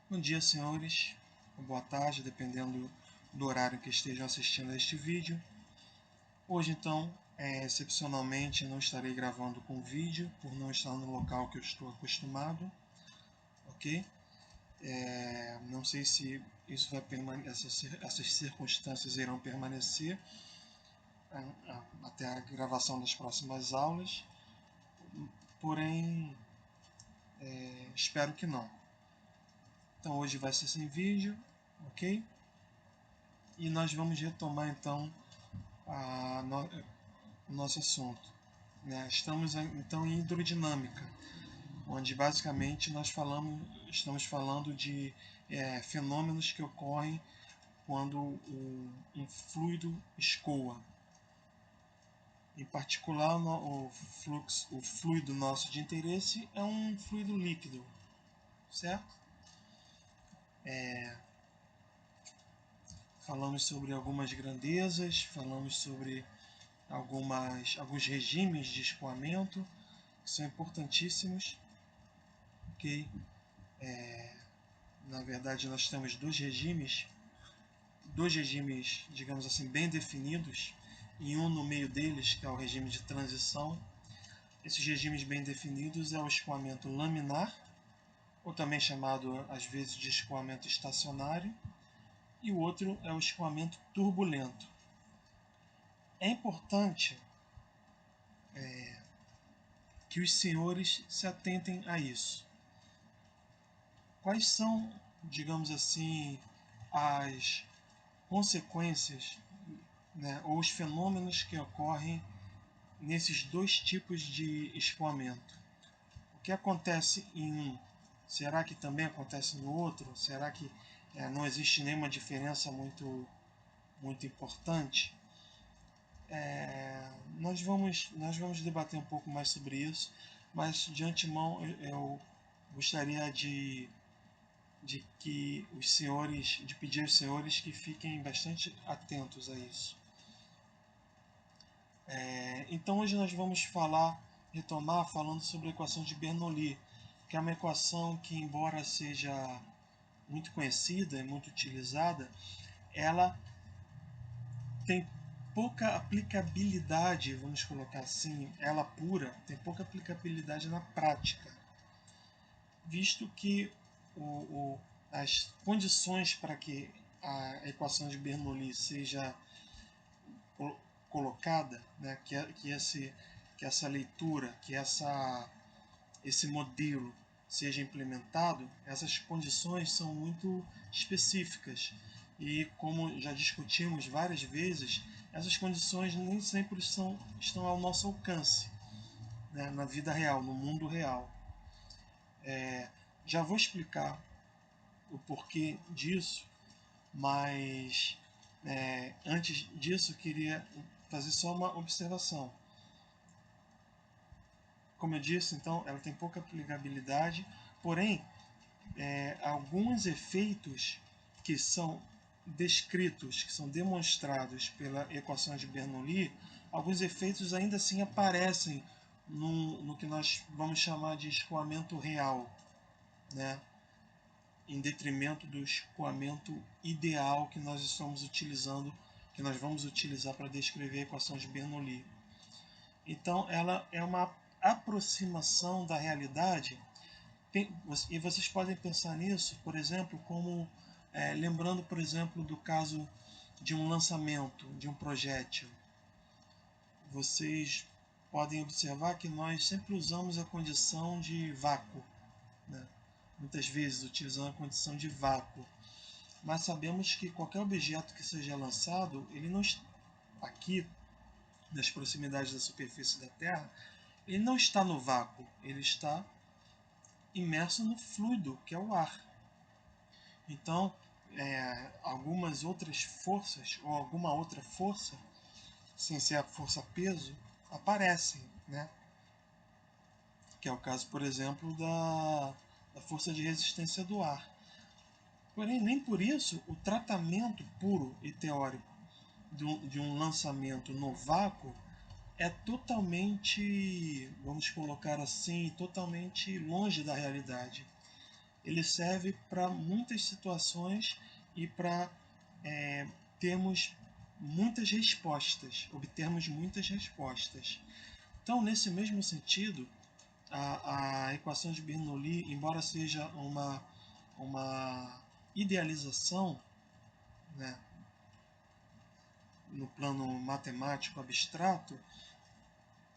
Bom dia, senhores. Boa tarde, dependendo do horário que estejam assistindo a este vídeo. Hoje, então, excepcionalmente, não estarei gravando com vídeo, por não estar no local que eu estou acostumado, ok? Não sei se isso vai essas circunstâncias irão permanecer até a gravação das próximas aulas, porém, espero que não. Então, hoje vai ser sem vídeo, ok? E nós vamos retomar então o nosso assunto. Né? Estamos então em hidrodinâmica, onde basicamente estamos falando de fenômenos que ocorrem quando um fluido escoa. Em particular, o fluido nosso de interesse é um fluido líquido, certo? Falamos sobre algumas grandezas, falamos sobre alguns regimes de escoamento que são importantíssimos, ok? Na verdade, nós temos dois regimes, digamos assim, bem definidos, e um no meio deles, que é o regime de transição. Esses regimes bem definidos é o escoamento laminar, ou também chamado às vezes de escoamento estacionário, e o outro é o escoamento turbulento. É importante que os senhores se atentem a isso. Quais são, digamos assim, as consequências, né, ou os fenômenos que ocorrem nesses dois tipos de escoamento? O que acontece em um, será que também acontece no outro? Será que não existe nenhuma diferença muito importante? Nós vamos debater um pouco mais sobre isso, mas de antemão eu gostaria de pedir aos senhores que fiquem bastante atentos a isso. Então hoje nós vamos retomar falando sobre a equação de Bernoulli, que é uma equação que, embora seja muito conhecida e muito utilizada, ela tem pouca aplicabilidade, vamos colocar assim, ela pura, tem pouca aplicabilidade na prática, visto que as condições para que a equação de Bernoulli seja colocada, né, que essa leitura, esse modelo seja implementado, essas condições são muito específicas. E como já discutimos várias vezes, essas condições nem sempre estão ao nosso alcance, né, na vida real, no mundo real. Já vou explicar o porquê disso, mas antes disso eu queria fazer só uma observação. Como eu disse, então, ela tem pouca aplicabilidade, porém, alguns efeitos que são descritos, que são demonstrados pela equação de Bernoulli, alguns efeitos ainda assim aparecem no que nós vamos chamar de escoamento real, né? Em detrimento do escoamento ideal que nós estamos utilizando, que nós vamos utilizar para descrever a equação de Bernoulli. Então, ela é uma aproximação da realidade, e vocês podem pensar nisso, por exemplo, como lembrando, por exemplo, do caso de um lançamento de um projétil. Vocês podem observar que nós sempre usamos a condição de vácuo, né? Muitas vezes utilizamos a condição de vácuo, mas sabemos que qualquer objeto que seja lançado, ele não aqui nas proximidades da superfície da Terra, ele não está no vácuo, ele está imerso no fluido, que é o ar. Então, algumas outras forças, ou alguma outra força, sem ser a força-peso, aparecem, né? Que é o caso, por exemplo, da força de resistência do ar. Porém, nem por isso o tratamento puro e teórico de um lançamento no vácuo é totalmente, vamos colocar assim, totalmente longe da realidade. ele serve para muitas situações e para termos muitas respostas, obtermos muitas respostas. Então, nesse mesmo sentido, a equação de Bernoulli, embora seja uma idealização, né, no plano matemático abstrato,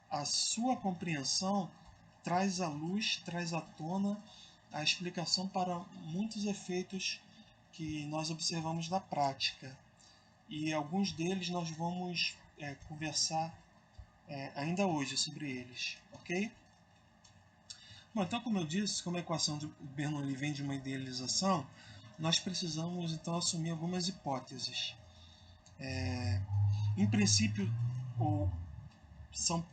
a sua compreensão traz à luz, traz à tona a explicação para muitos efeitos que nós observamos na prática. E alguns deles nós vamos conversar ainda hoje sobre eles, ok? Bom, então, como eu disse, como a equação de Bernoulli vem de uma idealização, nós precisamos então assumir algumas hipóteses. Em princípio, são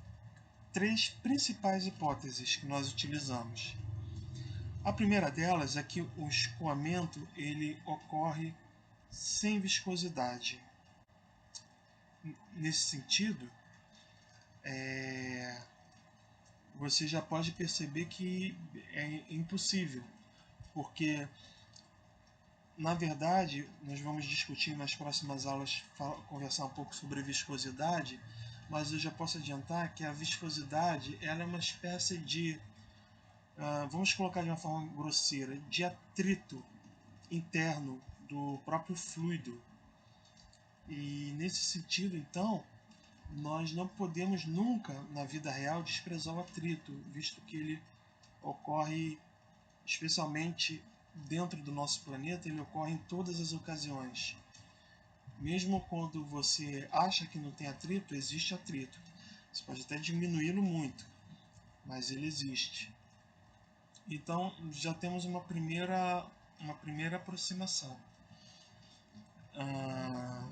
três principais hipóteses que nós utilizamos. A primeira delas é que o escoamento ele ocorre sem viscosidade. Nesse sentido, você já pode perceber que é impossível, porque, na verdade, nós vamos discutir nas próximas aulas, conversar um pouco sobre viscosidade, mas eu já posso adiantar que a viscosidade ela é uma espécie de, vamos colocar de uma forma grosseira, de atrito interno do próprio fluido. E nesse sentido, então, nós não podemos nunca, na vida real, desprezar o atrito, visto que ele ocorre, especialmente dentro do nosso planeta, ele ocorre em todas as ocasiões. Mesmo quando você acha que não tem atrito, existe atrito. Você pode até diminuí-lo muito, mas ele existe. Então, já temos uma primeira aproximação.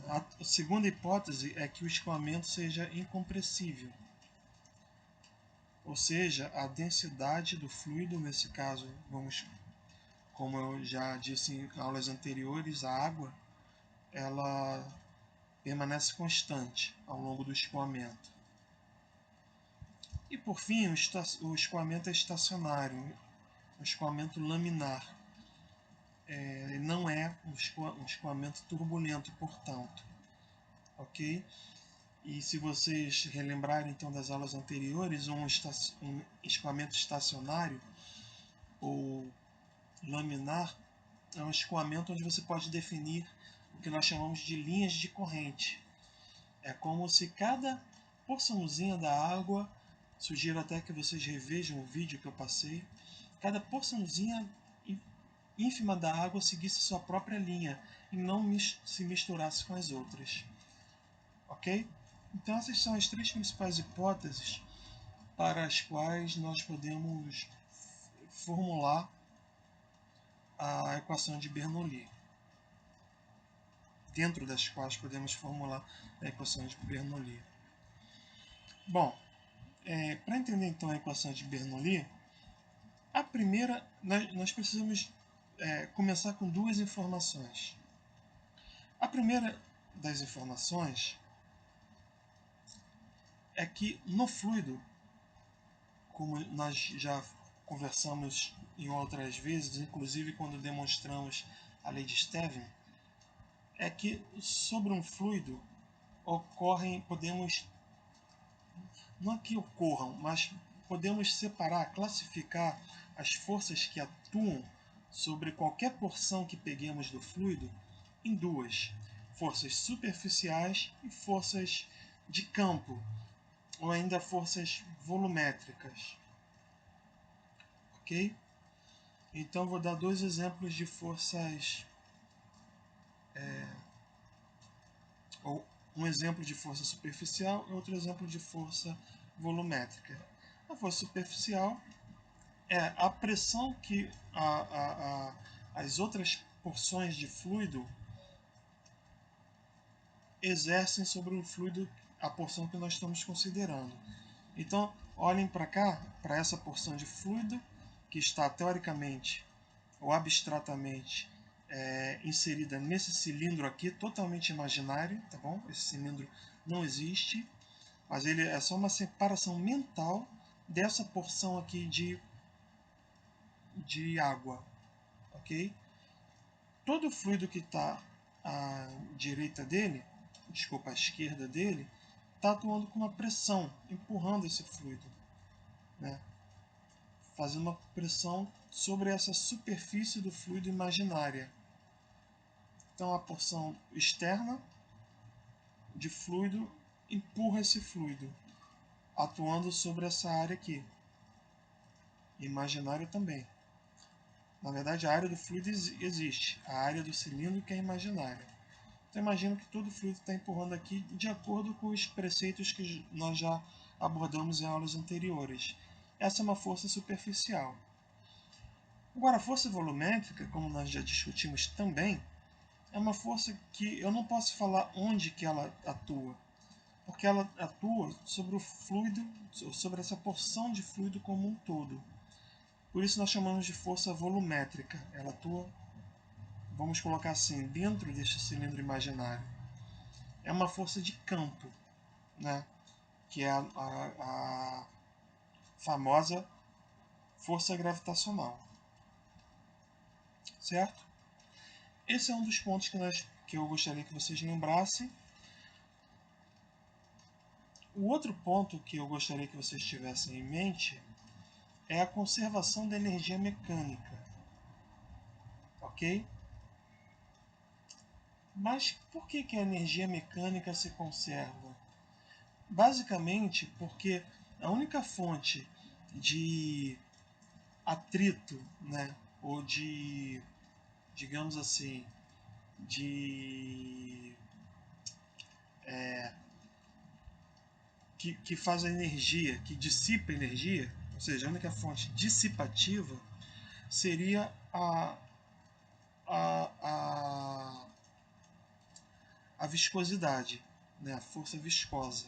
A segunda hipótese é que o escoamento seja incompressível, ou seja, a densidade do fluido, nesse caso, como eu já disse em aulas anteriores, a água, ela permanece constante ao longo do escoamento. E por fim, o escoamento é estacionário, um escoamento laminar. Não é um escoamento turbulento, portanto. Ok? E se vocês relembrarem então das aulas anteriores, um escoamento estacionário ou laminar é um escoamento onde você pode definir o que nós chamamos de linhas de corrente. É como se cada porçãozinha da água, sugiro até que vocês revejam o vídeo que eu passei, cada porçãozinha ínfima da água seguisse sua própria linha e não se misturasse com as outras. Ok? Então essas são as três principais hipóteses para as quais nós podemos formular a equação de Bernoulli. Dentro das quais podemos formular a equação de Bernoulli. Bom, para entender então a equação de Bernoulli, a primeira, nós precisamos começar com duas informações. A primeira das informações é que no fluido, como nós já conversamos em outras vezes, inclusive quando demonstramos a lei de Stevin, é que sobre um fluido não é que ocorram, mas podemos separar, classificar as forças que atuam sobre qualquer porção que peguemos do fluido em duas: forças superficiais e forças de campo, ou ainda forças volumétricas. Ok? Então vou dar dois exemplos de forças, ou um exemplo de força superficial e outro exemplo de força volumétrica. A força superficial é a pressão que as outras porções de fluido exercem sobre o fluido, a porção que nós estamos considerando. Então, olhem para cá, para essa porção de fluido que está teoricamente ou abstratamente inserida nesse cilindro aqui, totalmente imaginário, tá bom? Esse cilindro não existe, mas ele é só uma separação mental dessa porção aqui de água. ok? Todo fluido que está à direita dele, desculpa, à esquerda dele, está atuando com uma pressão, empurrando esse fluido, né? Fazendo uma pressão sobre essa superfície do fluido imaginária. Então a porção externa de fluido empurra esse fluido, atuando sobre essa área aqui, imaginária também. Na verdade, a área do fluido existe, a área do cilindro que é imaginária. Então imagino que todo fluido está empurrando aqui de acordo com os preceitos que nós já abordamos em aulas anteriores. Essa é uma força superficial. Agora, a força volumétrica, como nós já discutimos também, é uma força que eu não posso falar onde que ela atua, porque ela atua sobre o fluido, sobre essa porção de fluido como um todo. Por isso nós chamamos de força volumétrica. Ela atua, vamos colocar assim, dentro deste cilindro imaginário. É uma força de campo, né? Que é a famosa força gravitacional. Certo? Esse é um dos pontos que eu gostaria que vocês lembrassem. O outro ponto que eu gostaria que vocês tivessem em mente é a conservação da energia mecânica. Ok? Mas por que a energia mecânica se conserva? Basicamente porque a única fonte de atrito, né, ou de, digamos assim, de que faz a energia, que dissipa a energia, ou seja, a única fonte dissipativa seria a, a, a viscosidade, né, a força viscosa,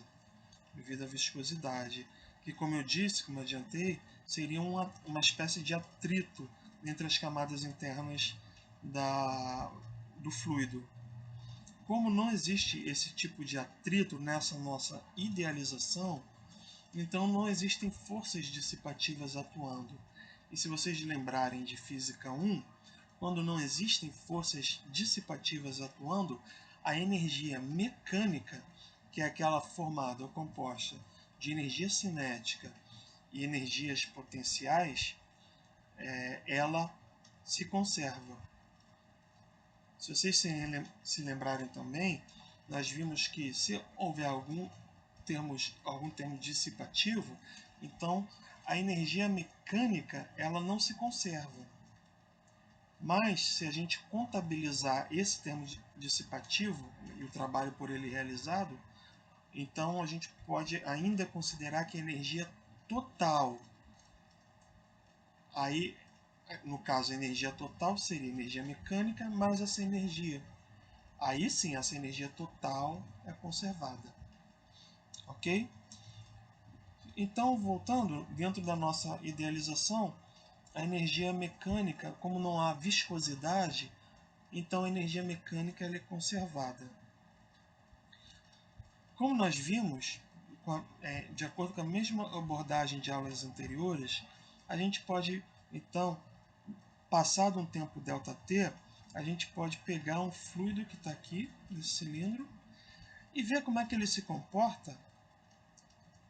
devido à viscosidade, que, como eu disse, como eu adiantei, seria uma espécie de atrito entre as camadas internas do fluido. Como não existe esse tipo de atrito nessa nossa idealização, então não existem forças dissipativas atuando. E se vocês lembrarem de Física 1, quando não existem forças dissipativas atuando, a energia mecânica, que é aquela formada ou composta de energia cinética e energias potenciais, ela se conserva. Se vocês se lembrarem também, nós vimos que se houver algum termo dissipativo, então a energia mecânica ela não se conserva. Mas se a gente contabilizar esse termo dissipativo e o trabalho por ele realizado, então a gente pode ainda considerar que a energia total, aí no caso a energia total seria energia mecânica mais essa energia. Aí sim essa energia total é conservada. Ok? Então, voltando, dentro da nossa idealização, a energia mecânica, como não há viscosidade, então a energia mecânica ela é conservada. Como nós vimos, de acordo com a mesma abordagem de aulas anteriores, a gente pode, então, passado um tempo ΔT, a gente pode pegar um fluido que está aqui, nesse cilindro, e ver como é que ele se comporta.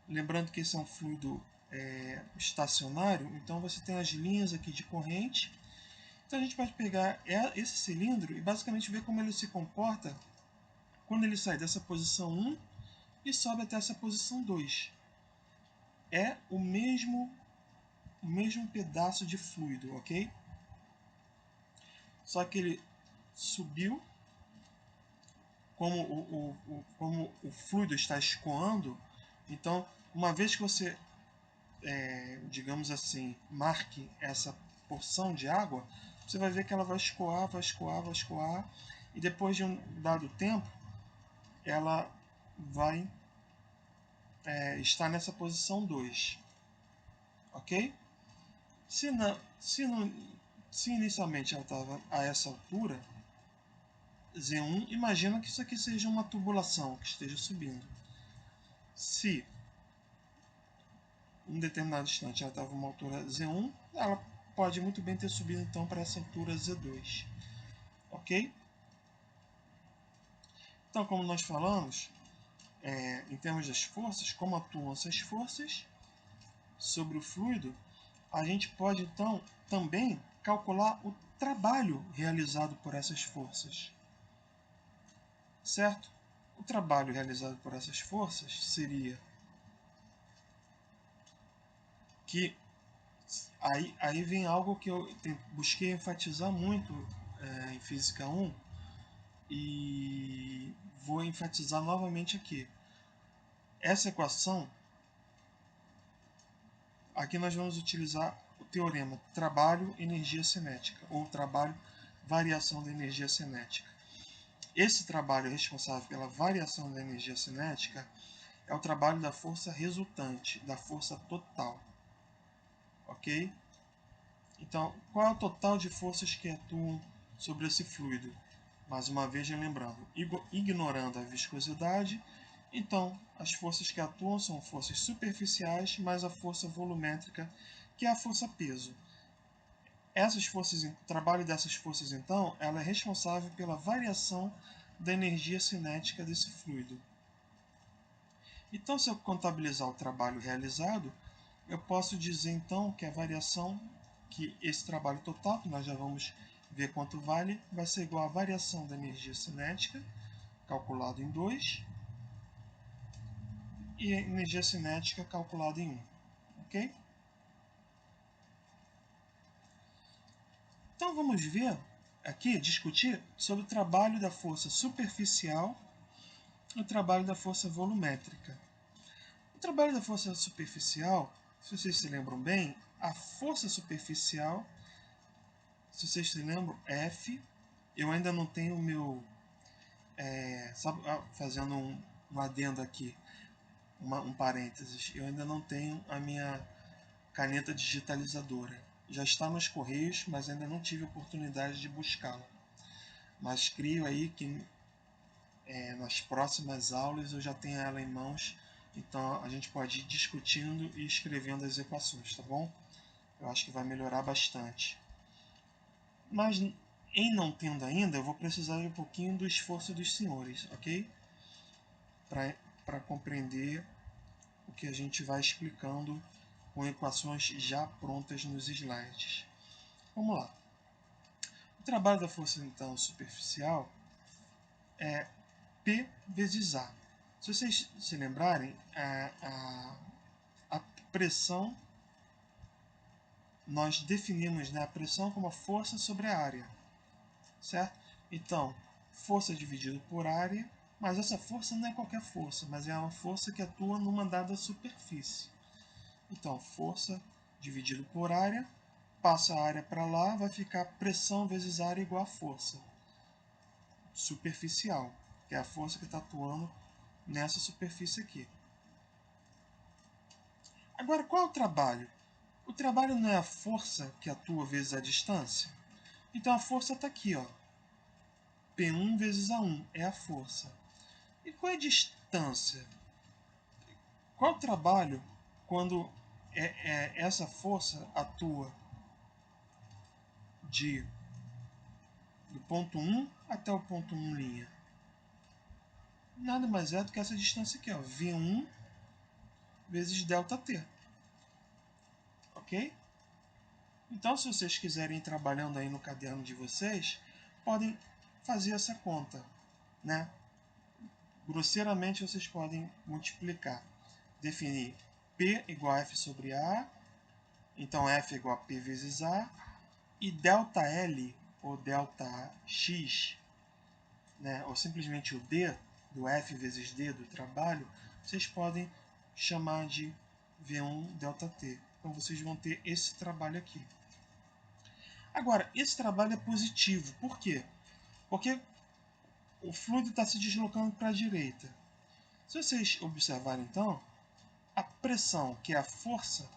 Lembrando que esse é um fluido estacionário, então você tem as linhas aqui de corrente. Então a gente pode pegar esse cilindro e basicamente ver como ele se comporta quando ele sai dessa posição 1 e sobe até essa posição 2. É o mesmo pedaço de fluido, ok? Só que ele subiu, como o fluido está escoando, então uma vez que você, digamos assim, marque essa porção de água, você vai ver que ela vai escoar, vai escoar, vai escoar, e depois de um dado tempo, ela vai estar nessa posição 2. Ok? Se inicialmente ela estava a essa altura, Z1, imagina que isso aqui seja uma tubulação que esteja subindo. Se em um determinado instante ela estava a uma altura Z1, ela pode muito bem ter subido então para essa altura Z2. Ok? Então, como nós falamos, em termos das forças, como atuam essas forças sobre o fluido, a gente pode então também calcular o trabalho realizado por essas forças. Certo? O trabalho realizado por essas forças seria que aí vem algo que eu busquei enfatizar muito em Física 1 e vou enfatizar novamente aqui. Essa equação, aqui nós vamos utilizar o teorema trabalho-energia cinética, ou trabalho-variação da energia cinética. Esse trabalho responsável pela variação da energia cinética é o trabalho da força resultante, da força total. Ok? Então, qual é o total de forças que atuam sobre esse fluido? Mais uma vez, lembrando, ignorando a viscosidade, então as forças que atuam são forças superficiais mais a força volumétrica, que é a força peso. O trabalho dessas forças, então, ela é responsável pela variação da energia cinética desse fluido. Então, se eu contabilizar o trabalho realizado, eu posso dizer então que a variação, que esse trabalho total, que nós já vamos ver quanto vale, vai ser igual à variação da energia cinética, calculado em 2, e a energia cinética calculada em 1. Ok? Então vamos ver aqui, discutir sobre o trabalho da força superficial e o trabalho da força volumétrica. O trabalho da força superficial, se vocês se lembram bem, a força superficial, se vocês se lembram, F, eu ainda não tenho o meu, fazendo um adendo aqui, um parênteses, eu ainda não tenho a minha caneta digitalizadora. Já está nos correios, mas ainda não tive a oportunidade de buscá-la. Mas creio aí que nas próximas aulas eu já tenho ela em mãos, então a gente pode ir discutindo e escrevendo as equações, tá bom? Eu acho que vai melhorar bastante. Mas em não tendo ainda, eu vou precisar um pouquinho do esforço dos senhores, ok? Para compreender o que a gente vai explicando com equações já prontas nos slides. Vamos lá. O trabalho da força então superficial é P vezes A. Se vocês se lembrarem, a pressão, nós definimos, né, a pressão como a força sobre a área, certo? Então, força dividido por área, mas essa força não é qualquer força, mas é uma força que atua numa dada superfície. Então, força dividido por área, passa a área para lá, vai ficar pressão vezes área igual a força superficial, que é a força que está atuando nessa superfície aqui. Agora, qual é o trabalho? O trabalho não é a força que atua vezes a distância? Então a força está aqui, ó. P1 vezes A1 é a força. E qual é a distância? Qual é o trabalho quando essa força atua do ponto 1 até o ponto 1'? Nada mais é do que essa distância aqui, ó, V1 vezes ΔT. Ok? Então, se vocês quiserem ir trabalhando aí no caderno de vocês, podem fazer essa conta, né? Grosseiramente, vocês podem multiplicar. Definir P igual a F sobre A, então F igual a P vezes A, e ΔL, ou ΔX, né? Ou simplesmente o D, do F vezes D do trabalho, vocês podem chamar de V1 ΔT. Então, vocês vão ter esse trabalho aqui. Agora, esse trabalho é positivo. Por quê? Porque o fluido está se deslocando para a direita. Se vocês observarem, então, a pressão, que é a força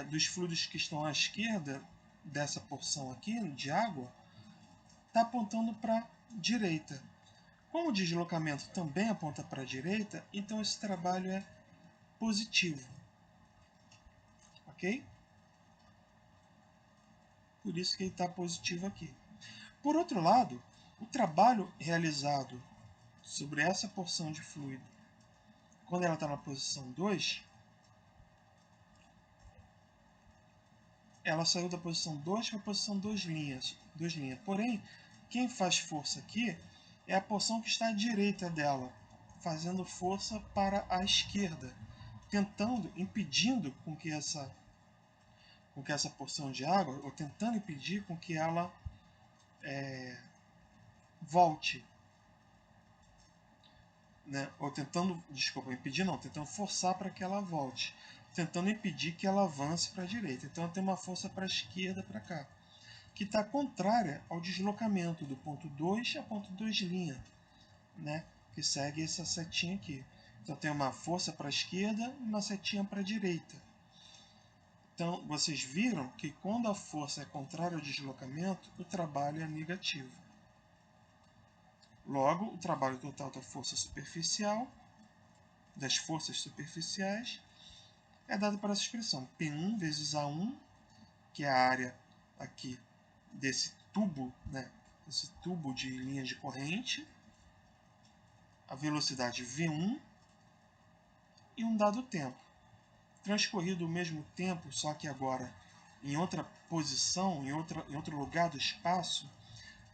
dos fluidos que estão à esquerda dessa porção aqui de água, está apontando para a direita. Como o deslocamento também aponta para a direita, então esse trabalho é positivo. Ok? por isso que ele está positivo aqui. Por outro lado, o trabalho realizado sobre essa porção de fluido, quando ela está na posição 2, ela saiu da posição 2 para a posição 2 linhas. Porém, quem faz força aqui é a porção que está à direita dela, fazendo força para a esquerda, impedindo com que essa porção de água, ou tentando impedir com que ela volte, né? Ou tentando, desculpa, impedir não, tentando forçar para que ela volte, tentando impedir que ela avance para a direita. Então tem uma força para a esquerda, para cá, que está contrária ao deslocamento do ponto 2 a ponto 2 linha, né? Que segue essa setinha aqui. Então tem uma força para a esquerda e uma setinha para a direita. Então vocês viram que quando a força é contrária ao deslocamento, o trabalho é negativo. Logo, o trabalho total da força superficial, das forças superficiais, é dado por essa expressão, P1 vezes A1, que é a área aqui desse tubo, né, esse tubo de linha de corrente, a velocidade V1 e um dado tempo. Transcorrido o mesmo tempo, só que agora em outra posição, em outro lugar do espaço,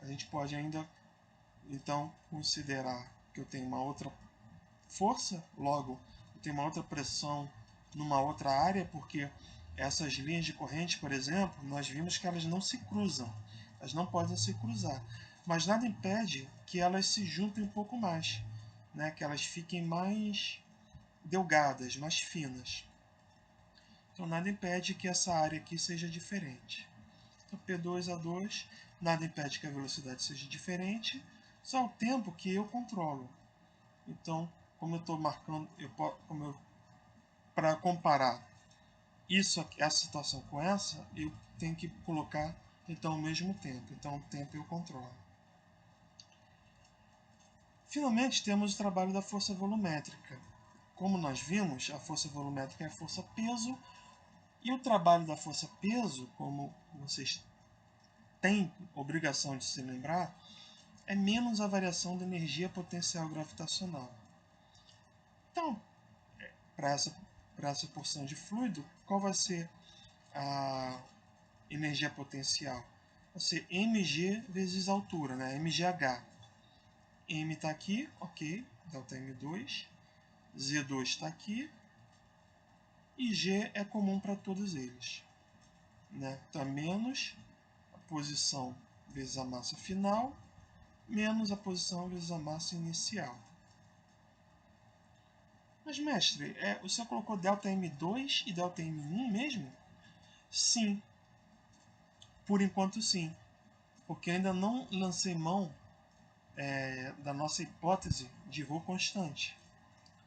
a gente pode ainda então considerar que eu tenho uma outra força, logo eu tenho uma outra pressão numa outra área, porque essas linhas de corrente, por exemplo, nós vimos que elas não se cruzam, elas não podem se cruzar, mas nada impede que elas se juntem um pouco mais, né? Que elas fiquem mais delgadas, mais finas. Então nada impede que essa área aqui seja diferente. Então P2A2, nada impede que a velocidade seja diferente, só o tempo que eu controlo. Então, como eu estou marcando, para comparar essa situação com essa, eu tenho que colocar então o mesmo tempo. Então o tempo eu controlo. Finalmente temos o trabalho da força volumétrica. Como nós vimos, a força volumétrica é a força peso, e o trabalho da força peso, como vocês têm obrigação de se lembrar, é menos a variação da energia potencial gravitacional. Então, para essa porção de fluido, qual vai ser a energia potencial? Vai ser mg vezes altura, né? mgh. M está aqui, ok, delta M2. Z2 está aqui. E G é comum para todos eles, né? Então, é menos a posição vezes a massa final, menos a posição vezes a massa inicial. Mas, mestre, o senhor colocou ΔM2 e ΔM1 mesmo? Sim. Por enquanto, sim. Porque ainda não lancei mão da nossa hipótese de rho constante.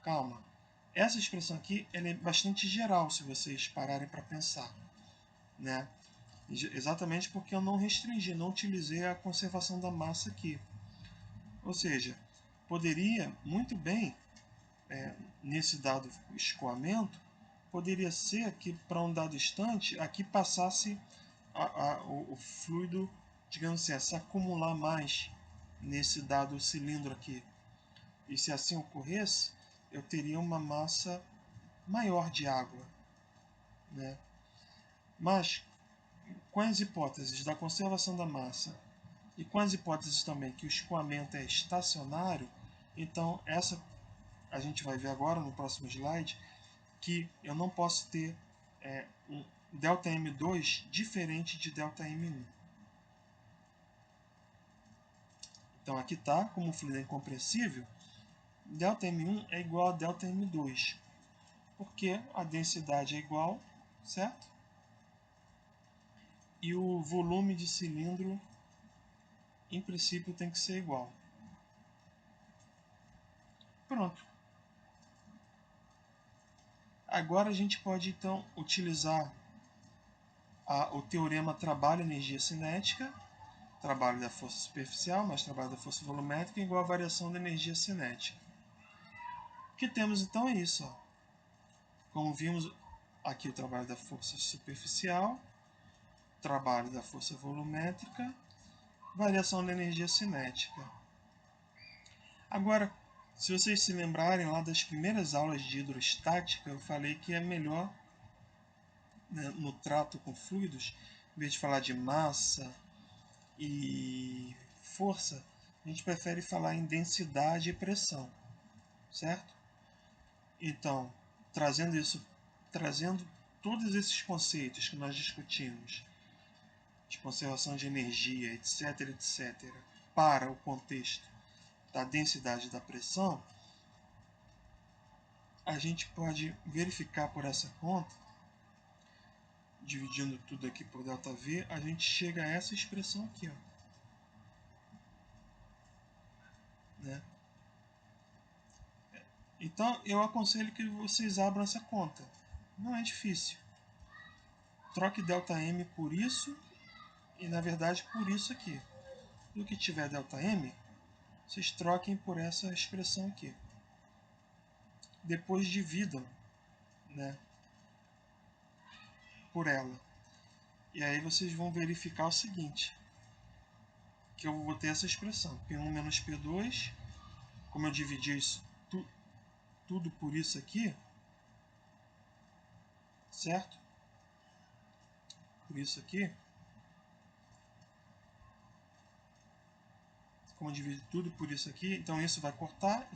Calma. Essa expressão aqui ela é bastante geral, se vocês pararem para pensar, né? Exatamente porque eu não restringi, não utilizei a conservação da massa aqui. Ou seja, poderia muito bem, nesse dado escoamento, poderia ser que para um dado instante aqui passasse o fluido, digamos assim, a se acumular mais nesse dado cilindro aqui. E se assim ocorresse, eu teria uma massa maior de água, né? Mas com as hipóteses da conservação da massa e com as hipóteses também que o escoamento é estacionário, então essa a gente vai ver agora no próximo slide, que eu não posso ter um ΔM2 diferente de ΔM1. Então aqui está, como o fluido é incompressível, ΔM1 é igual a ΔM2, porque a densidade é igual, certo? E o volume de cilindro, em princípio, tem que ser igual. Pronto. Agora a gente pode, então, utilizar o teorema trabalho-energia cinética, trabalho da força superficial mais trabalho da força volumétrica igual a variação da energia cinética. O que temos, então, é isso. Ó. Como vimos aqui, o trabalho da força superficial, trabalho da força volumétrica, variação da energia cinética. Agora, se vocês se lembrarem lá das primeiras aulas de hidrostática, eu falei que é melhor, né, no trato com fluidos, em vez de falar de massa e força, a gente prefere falar em densidade e pressão, certo? Então, trazendo todos esses conceitos que nós discutimos, de conservação de energia, etc., etc., para o contexto da densidade e da pressão, a gente pode verificar por essa conta, dividindo tudo aqui por ΔV, a gente chega a essa expressão aqui, ó, né? Então, eu aconselho que vocês abram essa conta. Não é difícil. Troque ΔM por isso e, na verdade, por isso aqui. E o que tiver ΔM, vocês troquem por essa expressão aqui. Depois dividam, né, por ela. E aí vocês vão verificar o seguinte, que eu vou ter essa expressão, P1 menos P2, como eu dividi isso tudo por isso aqui, certo? Por isso aqui, como eu dividi tudo por isso aqui, então isso vai cortar,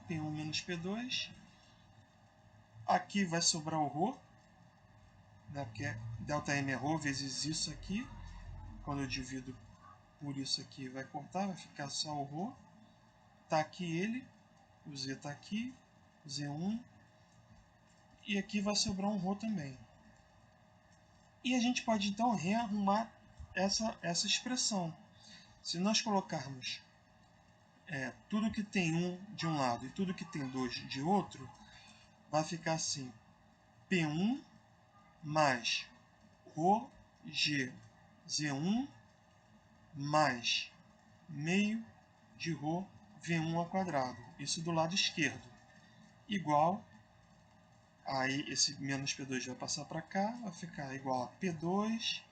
P1 menos P2, aqui vai sobrar o ρ, né, porque ΔM é ρ vezes isso aqui, quando eu divido por isso aqui vai cortar, vai ficar só o ρ, tá aqui ele, o Z está aqui, Z1, e aqui vai sobrar um ρ também. E a gente pode então rearrumar essa expressão. Se nós colocarmos tudo que tem 1 de um lado e tudo que tem 2 de outro, vai ficar assim, P1 mais ρg Z1 mais meio de ρ V1 ao quadrado. Isso do lado esquerdo. Igual, aí esse menos P2 vai passar para cá, vai ficar igual a P2,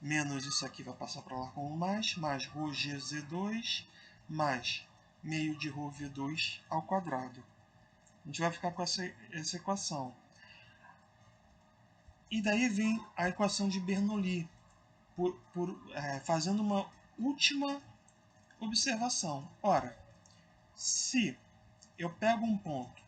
menos isso aqui vai passar para lá com o mais ρg Z2, mais meio de ρ V2 ao quadrado. A gente vai ficar com essa equação. E daí vem a equação de Bernoulli, fazendo uma última observação. Ora, se eu pego um ponto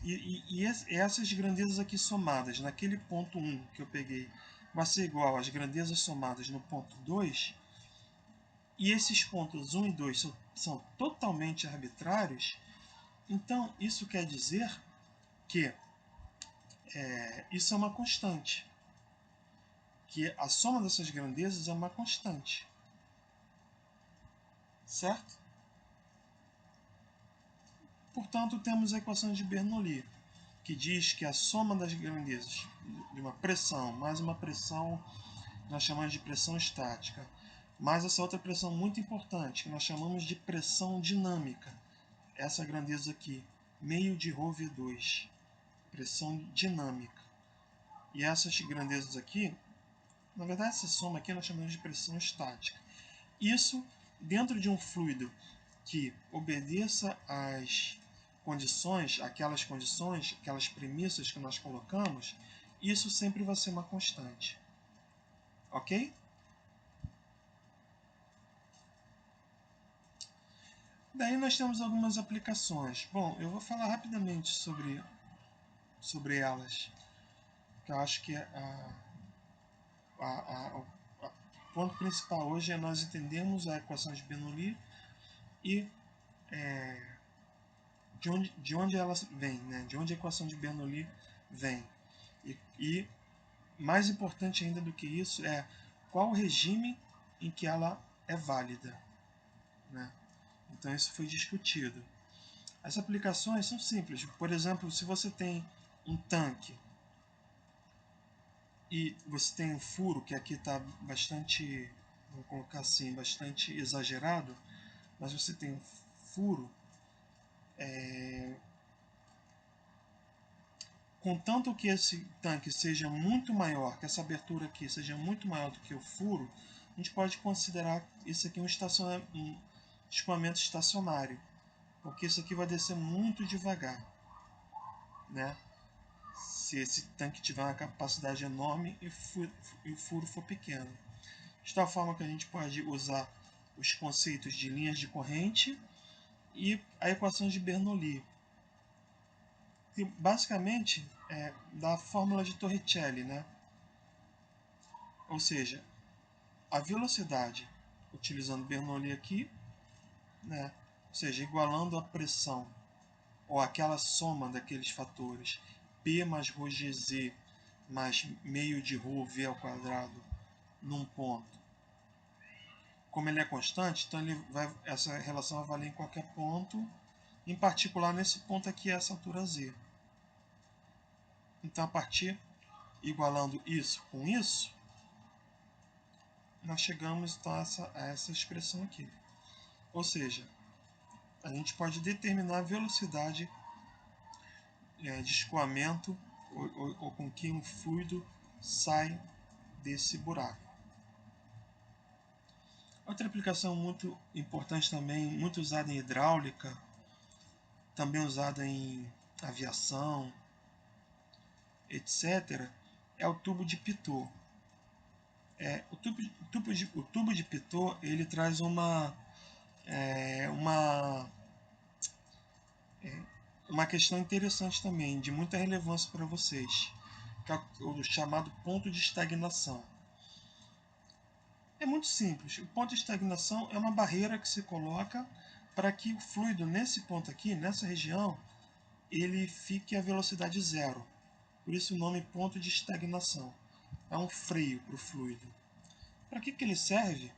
e essas grandezas aqui somadas naquele ponto 1 que eu peguei vai ser igual às grandezas somadas no ponto 2, e esses pontos 1 e 2 são totalmente arbitrários, então isso quer dizer que isso é uma constante, que a soma dessas grandezas é uma constante, certo? Portanto, temos a equação de Bernoulli, que diz que a soma das grandezas de uma pressão mais uma pressão que nós chamamos de pressão estática, mais essa outra pressão muito importante, que nós chamamos de pressão dinâmica, essa grandeza aqui, meio de ρ V2, pressão dinâmica. E essas grandezas aqui, na verdade essa soma aqui nós chamamos de pressão estática. Isso dentro de um fluido que obedeça às condições, aquelas premissas que nós colocamos, isso sempre vai ser uma constante. Ok? Daí nós temos algumas aplicações. Bom, eu vou falar rapidamente sobre elas, que eu acho que o ponto principal hoje é nós entendermos a equação de Bernoulli e de onde ela vem, né? De onde a equação de Bernoulli vem. E mais importante ainda do que isso é qual o regime em que ela é válida, né? Então isso foi discutido. As aplicações são simples. Por exemplo, se você tem um tanque e você tem um furo, que aqui está bastante, vou colocar assim, bastante exagerado, mas você tem um furo, contanto que esse tanque seja muito maior, que essa abertura aqui seja muito maior do que o furo, a gente pode considerar isso aqui um escoamento estacionário, porque isso aqui vai descer muito devagar, né? Se esse tanque tiver uma capacidade enorme e o furo for pequeno. De tal forma que a gente pode usar os conceitos de linhas de corrente e a equação de Bernoulli, que basicamente é da fórmula de Torricelli, né? Ou seja, a velocidade, utilizando Bernoulli aqui, né? Ou seja, igualando a pressão, ou aquela soma daqueles fatores, P mais ρgz mais meio de ρ v ao quadrado num ponto. Como ele é constante, então essa relação vai valer em qualquer ponto, em particular nesse ponto aqui, essa altura z. Então, a partir, igualando isso com isso, nós chegamos então, a essa expressão aqui. Ou seja, a gente pode determinar a velocidade de escoamento ou com que um fluido sai desse buraco. Outra aplicação muito importante também, muito usada em hidráulica, também usada em aviação, etc., é o tubo de Pitot. O tubo de Pitot ele traz uma questão interessante também, de muita relevância para vocês, que é o chamado ponto de estagnação. É muito simples. O ponto de estagnação é uma barreira que se coloca para que o fluido nesse ponto aqui, nessa região, ele fique a velocidade zero. Por isso o nome ponto de estagnação. É um freio para o fluido. Para que ele serve?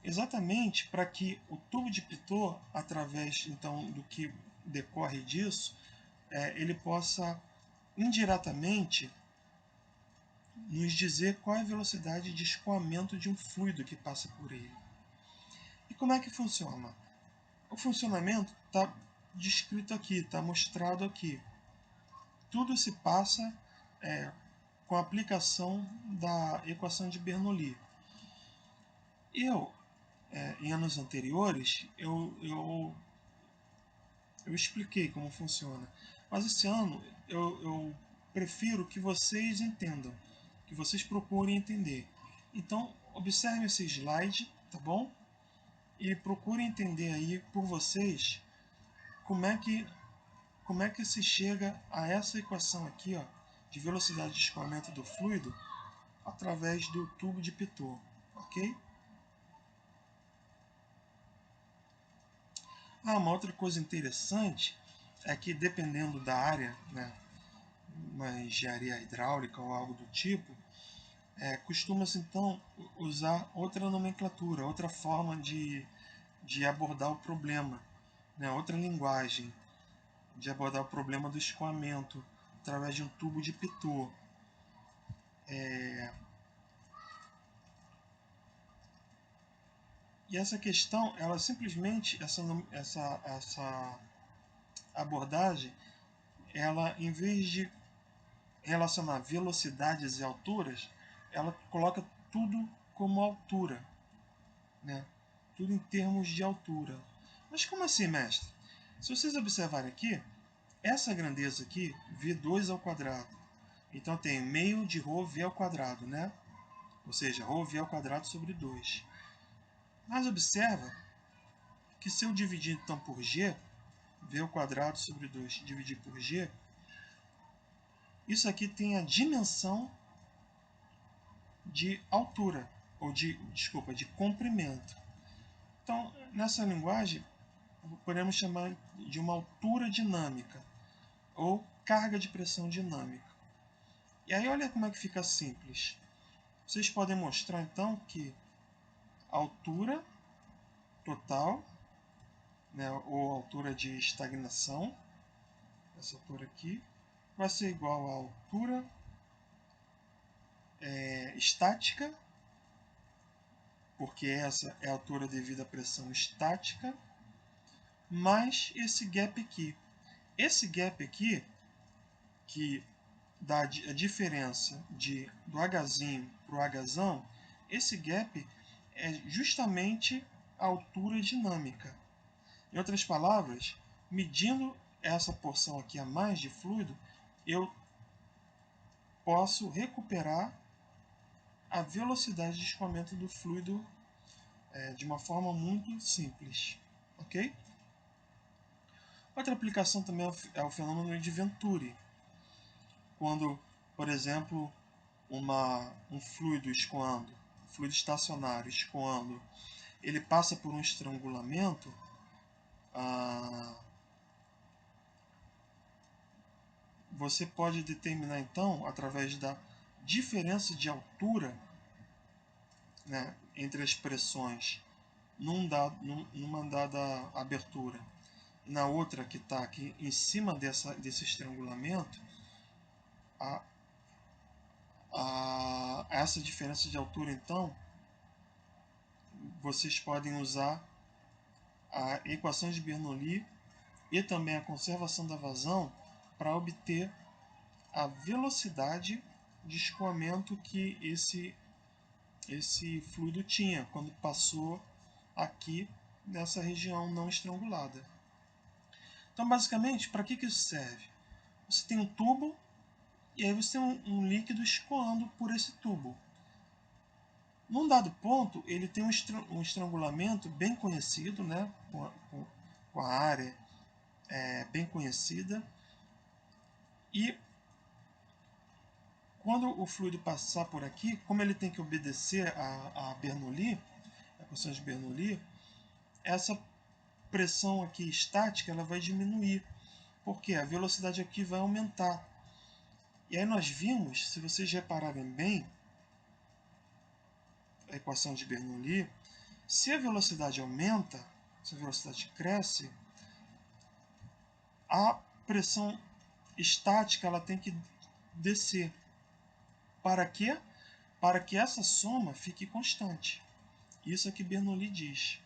Exatamente para que o tubo de Pitot, através então do que decorre disso, ele possa indiretamente nos dizer qual é a velocidade de escoamento de um fluido que passa por ele. E como é que funciona? O funcionamento está descrito aqui, está mostrado aqui. Tudo se passa com a aplicação da equação de Bernoulli. Em anos anteriores, eu expliquei como funciona. Mas esse ano eu prefiro que vocês entendam, que vocês procurem entender. Então, observe esse slide, tá bom? E procurem entender aí por vocês como é que se chega a essa equação aqui, ó, de velocidade de escoamento do fluido através do tubo de Pitot, ok? Uma outra coisa interessante é que dependendo da área, né, uma engenharia hidráulica ou algo do tipo, costuma-se então usar outra nomenclatura, outra forma de abordar o problema, né, outra linguagem de abordar o problema do escoamento através de um tubo de Pitot. E essa questão, ela simplesmente, essa abordagem, ela em vez de relacionar velocidades e alturas, ela coloca tudo como altura, né? Tudo em termos de altura. Mas como assim, mestre? Se vocês observarem aqui, essa grandeza aqui, V2 ao quadrado. Então tem meio de ρ V ao quadrado, né? Ou seja, ρ V ao quadrado sobre 2. Mas observa que se eu dividir então por G, V ao quadrado sobre 2 dividir por G, isso aqui tem a dimensão de altura, ou de comprimento. Então, nessa linguagem, podemos chamar de uma altura dinâmica, ou carga de pressão dinâmica. E aí olha como é que fica simples. Vocês podem mostrar então que a altura total, né, ou altura de estagnação, essa altura aqui, vai ser igual à altura estática, porque essa é a altura devido à pressão estática, mais esse gap aqui. Esse gap aqui, que a diferença do Hzinho para o Hzão, esse gap é justamente a altura dinâmica. Em outras palavras, medindo essa porção aqui a mais de fluido, eu posso recuperar a velocidade de escoamento do fluido de uma forma muito simples. Ok? Outra aplicação também é o fenômeno de Venturi. Quando, por exemplo, um fluido escoando, fluido estacionário escoando, ele passa por um estrangulamento, você pode determinar então, através da diferença de altura, né, entre as pressões numa dada abertura e na outra que está aqui em cima desse estrangulamento, essa diferença de altura, então, vocês podem usar a equação de Bernoulli e também a conservação da vazão para obter a velocidade de escoamento que esse fluido tinha quando passou aqui nessa região não estrangulada. Então, basicamente, para que isso serve? Você tem um tubo e aí você tem um líquido escoando por esse tubo. Num dado ponto, ele tem um estrangulamento bem conhecido, né, com a área bem conhecida, e quando o fluido passar por aqui, como ele tem que obedecer a Bernoulli, a equação de Bernoulli, essa pressão aqui estática ela vai diminuir, porque a velocidade aqui vai aumentar. E aí nós vimos, se vocês repararem bem, a equação de Bernoulli, se a velocidade aumenta, se a velocidade cresce, a pressão estática ela tem que descer. Para quê? Para que essa soma fique constante. Isso é que Bernoulli diz.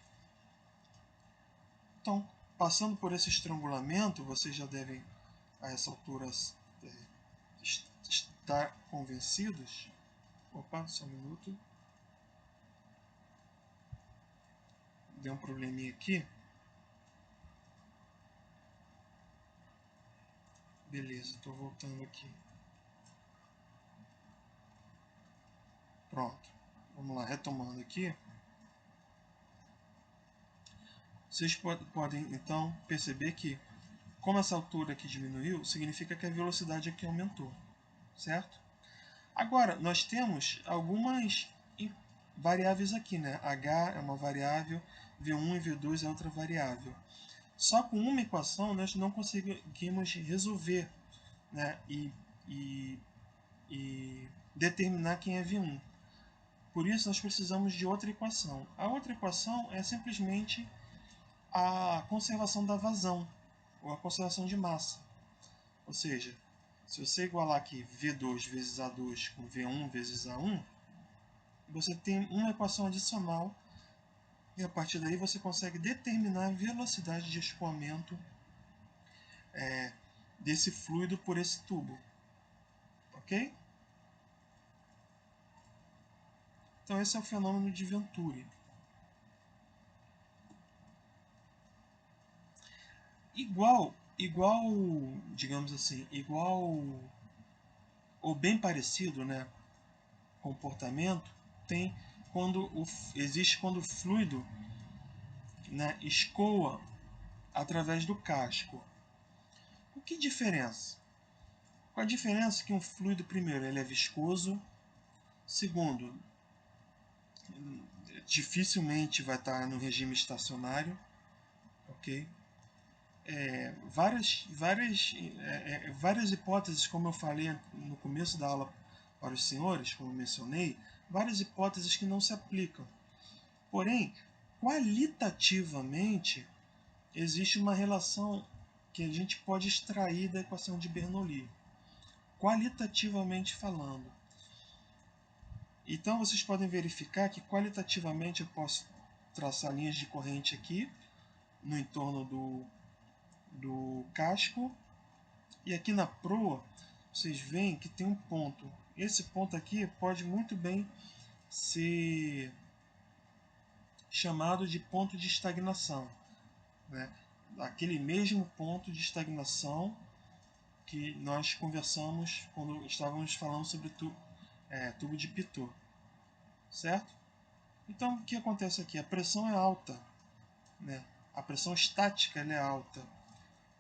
Então, passando por esse estrangulamento, vocês já devem, a essa altura, estar convencidos. Opa, só um minuto. Deu um probleminha aqui. Beleza, estou voltando aqui. Pronto. Vamos lá, retomando aqui. Vocês podem, então, perceber que, como essa altura aqui diminuiu, significa que a velocidade aqui aumentou, certo? Agora, nós temos algumas variáveis aqui, né? H é uma variável, V1 e V2 é outra variável. Só com uma equação nós não conseguimos resolver, né? E determinar quem é V1. Por isso nós precisamos de outra equação. A outra equação é simplesmente a conservação da vazão, ou a conservação de massa. Ou seja, se você igualar aqui V2 vezes A2 com V1 vezes A1, você tem uma equação adicional e a partir daí você consegue determinar a velocidade de escoamento desse fluido por esse tubo. Ok? Então esse é o fenômeno de Venturi. Igual, digamos assim, igual ou bem parecido, né, comportamento tem existe quando o fluido, né, escoa através do casco. Com que diferença? Com a diferença que um fluido, primeiro, ele é viscoso, segundo, dificilmente vai estar no regime estacionário, ok? Várias hipóteses, como eu falei no começo da aula para os senhores, como eu mencionei, várias hipóteses que não se aplicam. Porém, qualitativamente, existe uma relação que a gente pode extrair da equação de Bernoulli, qualitativamente falando. Então, vocês podem verificar que qualitativamente eu posso traçar linhas de corrente aqui, no entorno do casco, e aqui na proa vocês veem que tem um ponto. Esse ponto aqui pode muito bem ser chamado de ponto de estagnação, né? Aquele mesmo ponto de estagnação que nós conversamos quando estávamos falando sobre tubo de Pitot, certo? Então, o que acontece aqui? A pressão é alta, né? A pressão estática ela é alta,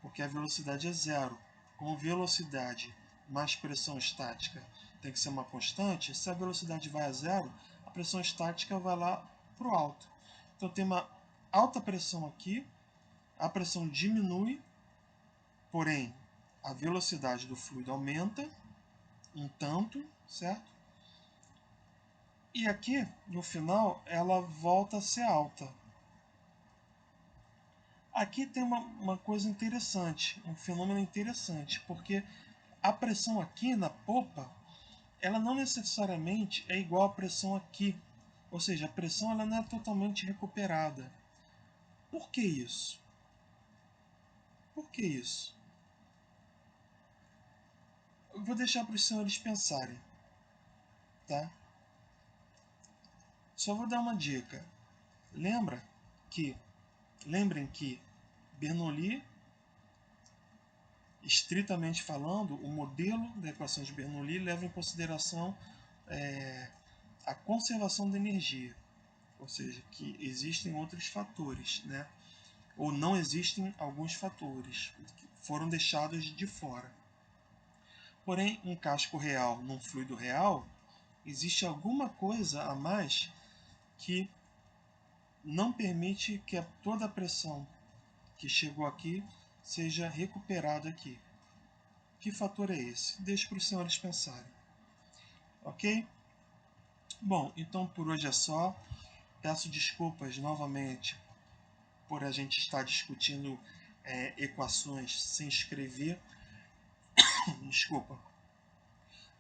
porque a velocidade é zero. Como velocidade mais pressão estática tem que ser uma constante, se a velocidade vai a zero, a pressão estática vai lá para o alto. Então tem uma alta pressão aqui, a pressão diminui, porém a velocidade do fluido aumenta um tanto, certo? E aqui, no final, ela volta a ser alta. Aqui tem uma coisa interessante, um fenômeno interessante, porque a pressão aqui na popa, ela não necessariamente é igual à pressão aqui. Ou seja, a pressão ela não é totalmente recuperada. Por que isso? Por que isso? Eu vou deixar para os senhores pensarem, tá? Só vou dar uma dica. Lembrem que Bernoulli, estritamente falando, o modelo da equação de Bernoulli leva em consideração a conservação da energia, ou seja, que existem outros fatores, né? Ou não existem alguns fatores que foram deixados de fora. Porém, um casco real num fluido real, existe alguma coisa a mais que não permite que toda a pressão que chegou aqui seja recuperada aqui. Que fator é esse? Deixe para os senhores pensarem. Ok? Bom, então por hoje é só. Peço desculpas novamente por a gente estar discutindo equações sem escrever. Desculpa.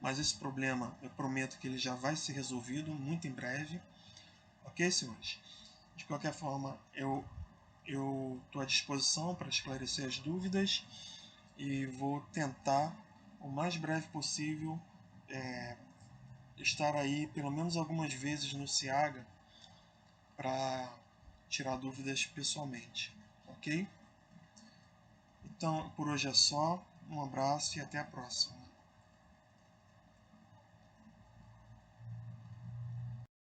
Mas esse problema, eu prometo que ele já vai ser resolvido muito em breve. Ok, senhores? De qualquer forma, eu estou à disposição para esclarecer as dúvidas e vou tentar, o mais breve possível, estar aí pelo menos algumas vezes no Ciaga para tirar dúvidas pessoalmente, ok? Então, por hoje é só. Um abraço e até a próxima.